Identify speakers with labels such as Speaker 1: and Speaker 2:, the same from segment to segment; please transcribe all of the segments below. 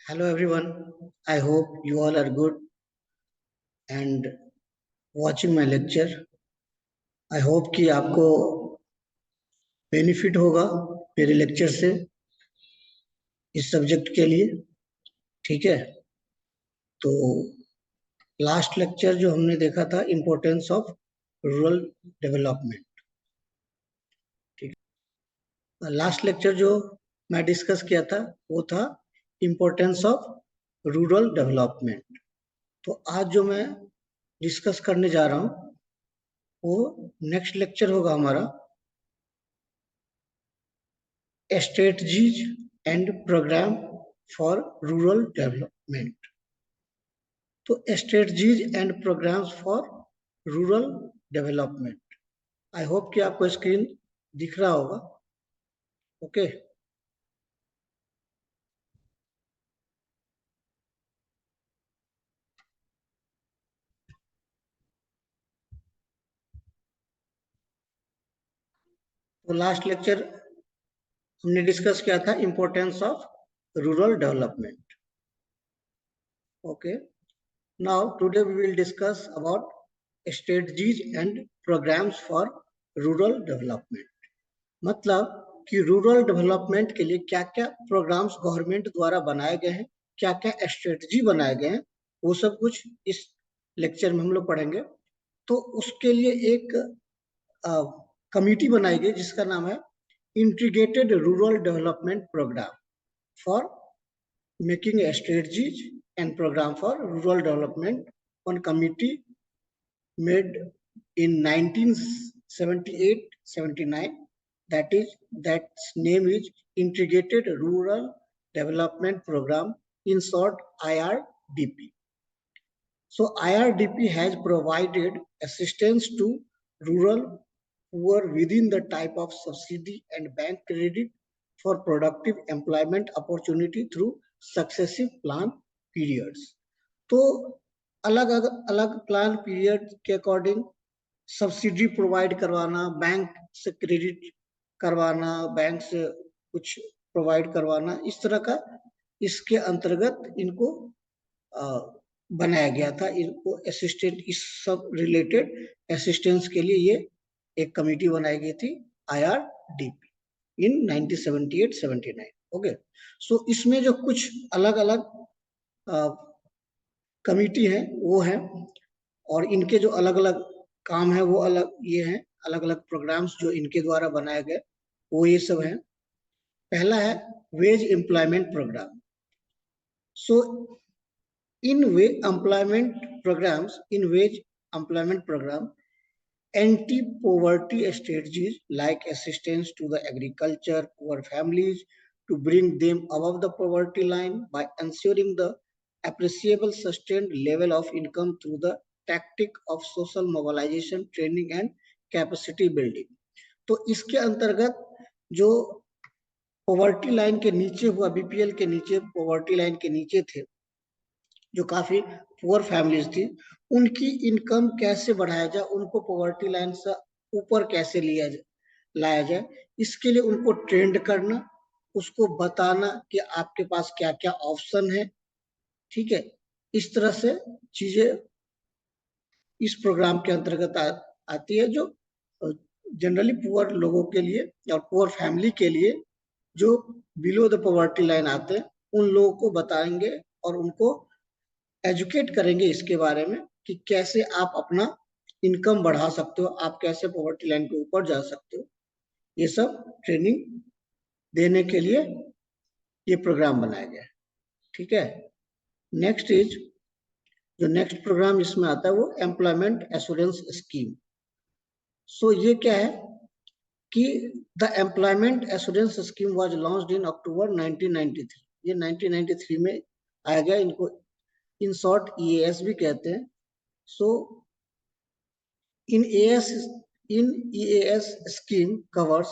Speaker 1: Hello everyone. I hope you all are good and watching my lecture. I hope कि आपको benefit होगा मेरे lecture से इस सब्जेक्ट के लिए। ठीक है, तो लास्ट लेक्चर जो हमने देखा था इम्पोर्टेंस ऑफ रूरल डेवलपमेंट। ठीक है, लास्ट लेक्चर जो मैं डिस्कस किया था वो था इम्पोर्टेंस ऑफ रूरल डेवलपमेंट। तो आज जो मैं डिस्कस करने जा रहा हूँ वो नेक्स्ट लेक्चर होगा हमारा strategies and program for rural development। तो strategies and programs for rural development, I hope कि आपको स्क्रीन दिख रहा होगा। ओके, तो लास्ट लेक्चर हमने डिस्कस किया था importance of rural development. Okay, now today we will discuss about strategies and programs for rural development। मतलब कि रूरल डेवलपमेंट के लिए क्या क्या प्रोग्राम्स गवर्नमेंट द्वारा बनाए गए हैं, क्या क्या स्ट्रेटजी बनाए गए हैं, वो सब कुछ इस लेक्चर में हम लोग पढ़ेंगे। तो उसके लिए एक कमिटी बनाई गई जिसका नाम है integrated rural development programme for making strategies and programme for rural development. One committee made in 1978-79, that name is Integrated Rural Development Program, in short IRDP. So IRDP has provided assistance to rural poor within the type of subsidy and bank credit for productive employment opportunity through successive plan periods। तो अलग अलग plan period के according subsidy provide करवाना, bank से credit करवाना, bank से कुछ provide करवाना, इस तरह का इसके अंतर्गत इनको बनाया गया था। इनको असिस्टेंट, इस सब रिलेटेड असिस्टेंस के लिए ये एक कमेटी बनाई गई थी IRDP इन 1978-79। ओके, सो इसमें जो कुछ अलग अलग कमिटी है वो है, और इनके जो अलग अलग काम है वो अलग ये हैं, अलग अलग प्रोग्राम्स जो इनके द्वारा बनाए गए वो ये सब हैं। पहला है wage employment programme. So in wage employment programmes, in wage employment programme anti-poverty strategies like assistance to the agriculture poor families to bring them above the poverty line by ensuring the appreciable sustained level of income through the tactic of social mobilization training and capacity building। तो इसके अंतर्गत जो poverty line के नीचे हुआ, BPL के नीचे, poverty line के नीचे थे, जो काफी पुअर फैमिलीज थी, उनकी इनकम कैसे बढ़ाया जाए, उनको पॉवर्टी लाइन से ऊपर कैसे लाया जाए, इसके लिए उनको ट्रेंड करना, उसको बताना कि आपके पास क्या क्या ऑप्शन है। ठीक है, इस तरह से चीजें इस प्रोग्राम के अंतर्गत आती है, जो जनरली पुअर लोगों के लिए और पुअर फैमिली के लिए जो बिलो द पॉवर्टी लाइन आते हैं उन लोगों को बताएंगे और उनको एजुकेट करेंगे इसके बारे में कि कैसे आप अपना इनकम बढ़ा सकते हो, आप कैसे पॉवर्टी लाइन के ऊपर जा सकते हो। ये सब ट्रेनिंग देने के लिए ये प्रोग्राम बनाया गया है। ठीक है, नेक्स्ट इज, जो नेक्स्ट प्रोग्राम इसमें आता है वो एम्प्लॉयमेंट एश्योरेंस स्कीम। सो ये क्या है कि the employment assurance scheme was launched in October 1993। ये 1993 में आया गया, इनको इन शॉर्ट EAS भी कहते हैं। सो इन EAS scheme covers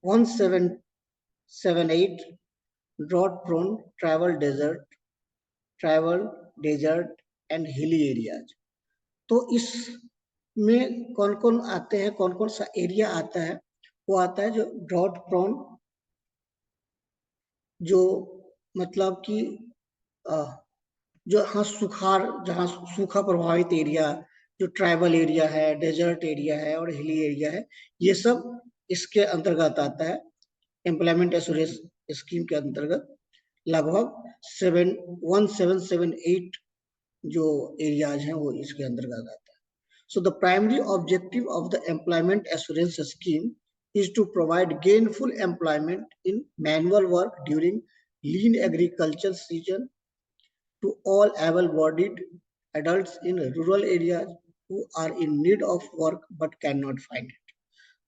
Speaker 1: 1778 drought prone tribal desert and hilly areas। तो इसमें कौन कौन आते हैं, कौन कौन सा एरिया आता है, वो आता है जो ड्रॉट प्रोन, जो मतलब कि जो हाँ सुखाड़, जहाँ सूखा प्रभावित एरिया, जो ट्राइबल एरिया है, डेजर्ट एरिया है और हिली एरिया है, ये सब इसके अंतर्गत आता है। एम्प्लॉयमेंट एश्योरेंस स्कीम के अंतर्गत लगभग 1778 जो एरियाज हैं वो इसके अंतर्गत आता है। So the primary objective of the employment assurance scheme is to provide gainful employment in manual work during lean agriculture season to all able-bodied adults in rural areas who are in need of work but cannot find it.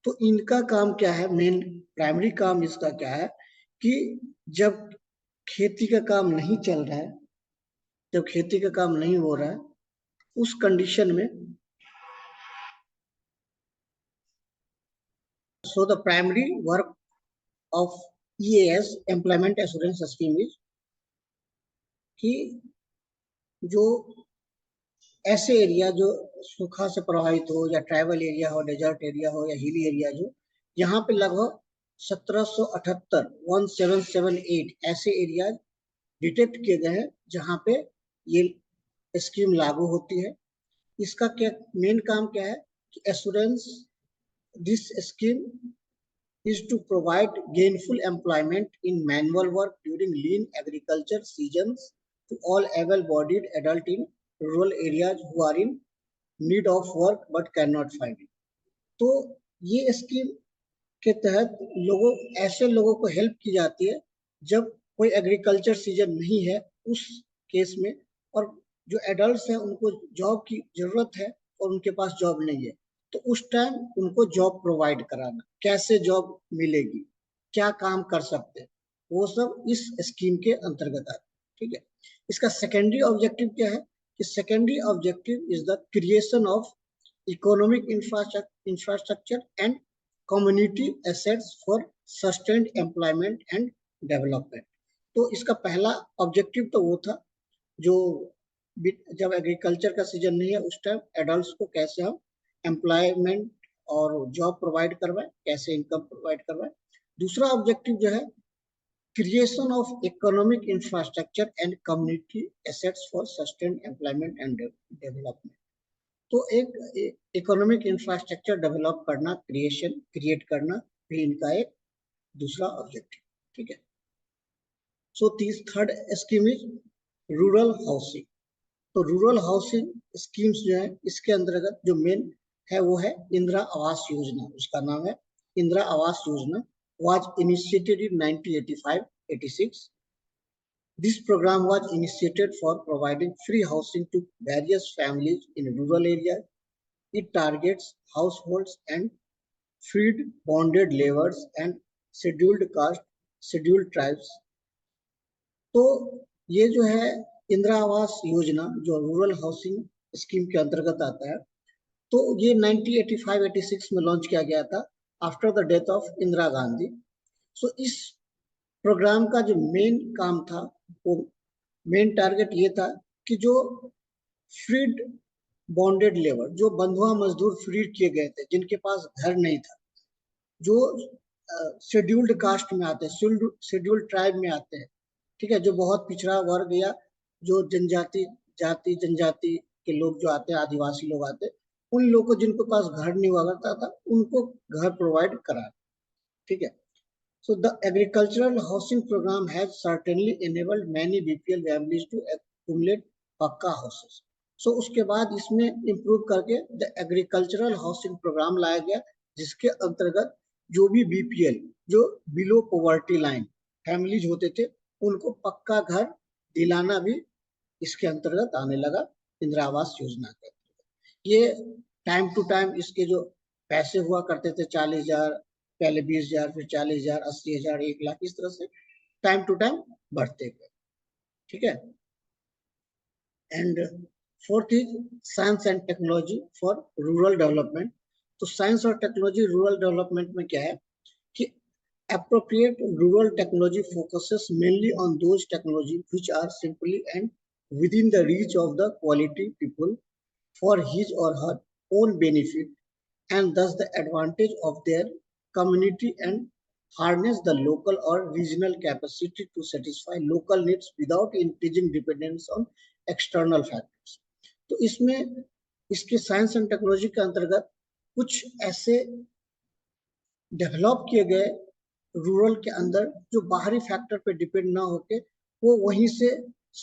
Speaker 1: तो इनका काम क्या है, main primary काम इसका क्या है कि जब खेती का काम नहीं चल रहा है, जब खेती का काम नहीं हो रहा है, उस कंडीशन में so the primary work of EAS employment assurance scheme is कि जो ऐसे एरिया जो सूखा से प्रभावित हो या ट्राइबल एरिया हो, डेजर्ट एरिया हो या हिली एरिया हो, यहाँ पे लगभग 1778 ऐसे एरिया डिटेक्ट किए गए हैं जहाँ पे ये स्कीम लागू होती है। इसका क्या मेन काम क्या है कि assurance this scheme is to provide gainful employment in manual work during lean agriculture seasons to all able-bodied adults in rural areas who are in need of work but cannot find it. तो ये scheme के तहत ऐसे लोगों को help की जाती है जब कोई एग्रीकल्चर सीजन नहीं है उस केस में, और जो एडल्ट्स हैं उनको जॉब की जरूरत है और उनके पास जॉब नहीं है, तो उस टाइम उनको जॉब प्रोवाइड कराना, कैसे जॉब मिलेगी, क्या काम कर सकते हैं, वो सब इस स्कीम के अंतर्गत आता है। ठीक है, इसका सेकेंडरी ऑब्जेक्टिव क्या है कि secondary objective is the creation of economic infrastructure and community assets for sustained employment and development. तो इसका पहला ऑब्जेक्टिव तो वो था जो जब एग्रीकल्चर का सीजन नहीं है उस टाइम एडल्ट्स को कैसे हम एम्प्लॉयमेंट और जॉब प्रोवाइड करवाएं, कैसे इनकम प्रोवाइड करवाएं। दूसरा ऑब्जेक्टिव जो है creation of economic infrastructure and community assets for sustained employment and development. तो एक इकोनॉमिक इंफ्रास्ट्रक्चर डेवलप करना, क्रिएट करना भी इनका एक दूसरा ऑब्जेक्टिव। ठीक है, so third scheme is rural housing. तो रूरल हाउसिंग स्कीम्स जो है इसके अंतर्गत जो मेन है वो है इंदिरा आवास योजना। उसका नाम है Indira Awas Yojana, was initiated in 1985-86. This program was initiated for providing free housing to various families in rural areas. It targets households and freed bonded laborers and scheduled caste, scheduled tribes. तो ये जो है इंदिरा आवास योजना जो रूरल हाउसिंग स्कीम के अंतर्गत आता है, तो ये 1985-86 में लॉन्च किया गया था after the death of Indira Gandhi. So इस प्रोग्राम का जो मेन काम था, वो मेन टारगेट ये था कि जो फ्रीड बॉन्डेड लेबर, जो बंधुआ मजदूर फ्रीड किए गए थे, जिनके पास घर नहीं था, जो शेड्यूल्ड कास्ट में आते हैं, शेड्यूल्ड ट्राइब में आते हैं, ठीक है, जो बहुत पिछड़ा वर्ग या जो जनजाति के लोग जो आते हैं, आदिवासी लोग आते हैं, उन लोगों को जिनके पास घर नहीं हुआ करता था उनको घर प्रोवाइड करा। ठीक है, so the agricultural housing program has certainly enabled many BPL families to accumulate पक्का houses. So उसके बाद इसमें इम्प्रूव करके द एग्रीकल्चरल हाउसिंग प्रोग्राम लाया गया, जिसके अंतर्गत जो भी BPL, जो बिलो पॉवर्टी लाइन फैमिलीज होते थे, उनको पक्का घर दिलाना भी इसके अंतर्गत आने लगा इंदिरा आवास योजना के। ये टाइम टू टाइम इसके जो पैसे हुआ करते थे 40,000, पहले 20,000, फिर 40,000, 80,000, 1 लाख, इस तरह से टाइम टू टाइम बढ़ते गए। ठीक है, and fourth is science and technology for rural development. तो साइंस और टेक्नोलॉजी रूरल डेवलपमेंट में क्या है कि appropriate rural technology focuses mainly on those technologies which are simply and within the reach of the quality people for his or her own benefit and thus the advantage of their community and harness the local or regional capacity to satisfy local needs without increasing dependence on external factors. तो इसमें इसके science and technology के अंतर्गत कुछ ऐसे develop किए गए rural के अंदर जो बाहरी फैक्टर पे डिपेंड ना होके वो वहीं से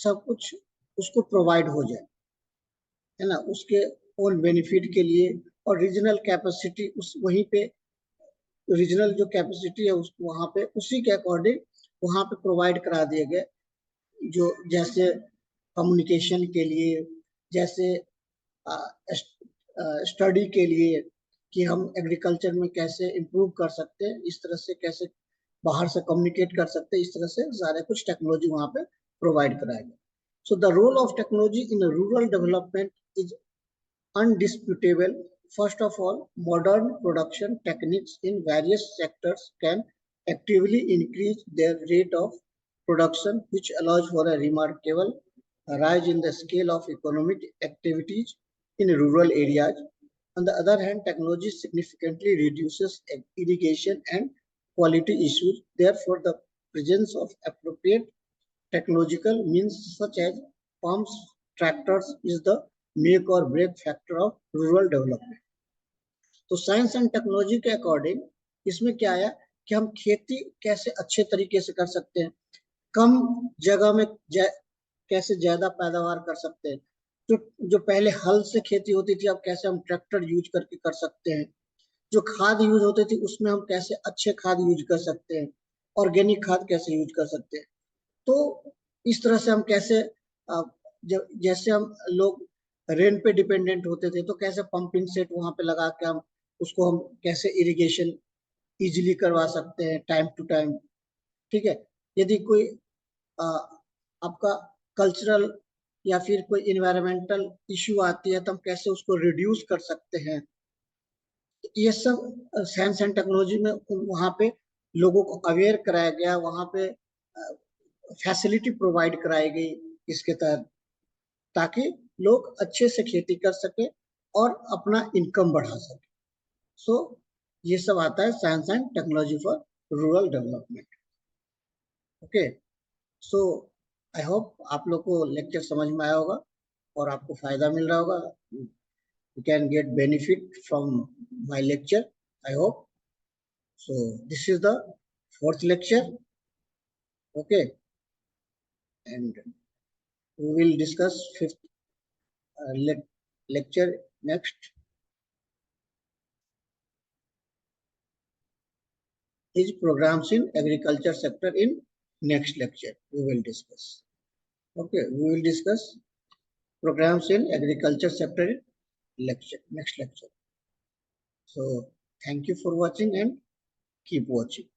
Speaker 1: सब कुछ उसको प्रोवाइड हो जाए, है ना, उसके ओन बेनिफिट के लिए। और रीजनल कैपेसिटी उस वहीं पे रीजनल जो कैपेसिटी है उसको वहां पे उसी के अकॉर्डिंग वहां पे प्रोवाइड करा दिए गए, जो जैसे कम्युनिकेशन के लिए, जैसे स्टडी के लिए कि हम एग्रीकल्चर में कैसे इम्प्रूव कर सकते हैं, इस तरह से कैसे बाहर से कम्युनिकेट कर सकते हैं, इस तरह से सारे कुछ टेक्नोलॉजी वहां पे प्रोवाइड कराएगा। So the role of technology in rural development is undisputable. First of all, modern production techniques in various sectors can actively increase their rate of production, which allows for a remarkable rise in the scale of economic activities in rural areas. On the other hand, technology significantly reduces irrigation and quality issues. Therefore, the presence of appropriate technological means such as pumps, tractors is the make or break factor of rural development. तो science and technology के according इसमें क्या आया कि हम खेती कैसे अच्छे तरीके से कर सकते हैं, कम जगह में कैसे ज्यादा पैदावार कर सकते हैं। जो जो पहले हल से खेती होती थी अब कैसे हम ट्रैक्टर यूज करके कर सकते हैं। जो खाद यूज होती थी उसमें हम कैसे अच्छे खाद यूज कर सकते हैं, ऑर्गेनिक खाद कैसे यूज कर सकते हैं। तो इस तरह से हम कैसे जैसे हम लोग रेन पे डिपेंडेंट होते थे तो कैसे पंपिंग सेट वहां पे लगा के हम उसको हम कैसे इरिगेशन इजीली करवा सकते हैं टाइम टू टाइम। ठीक है, यदि कोई आपका कल्चरल या फिर कोई इन्वायरमेंटल इश्यू आती है तो हम कैसे उसको रिड्यूस कर सकते हैं। ये सब साइंस एंड टेक्नोलॉजी में वहां पे लोगों को अवेयर कराया गया, वहां पे फैसिलिटी प्रोवाइड कराई गई इसके तहत, ताकि लोग अच्छे से खेती कर सके और अपना इनकम बढ़ा सके। सो ये सब आता है science and technology for rural development. Okay, so I hope आप लोग को लेक्चर समझ में आया होगा और आपको फायदा मिल रहा होगा। You can get benefit from my lecture, I hope. So this is the fourth lecture. Okay, and we will discuss fifth lecture next is programs in agriculture sector. In next lecture we will discuss. Okay, we will discuss programs in agriculture sector in next lecture. So thank you for watching and keep watching.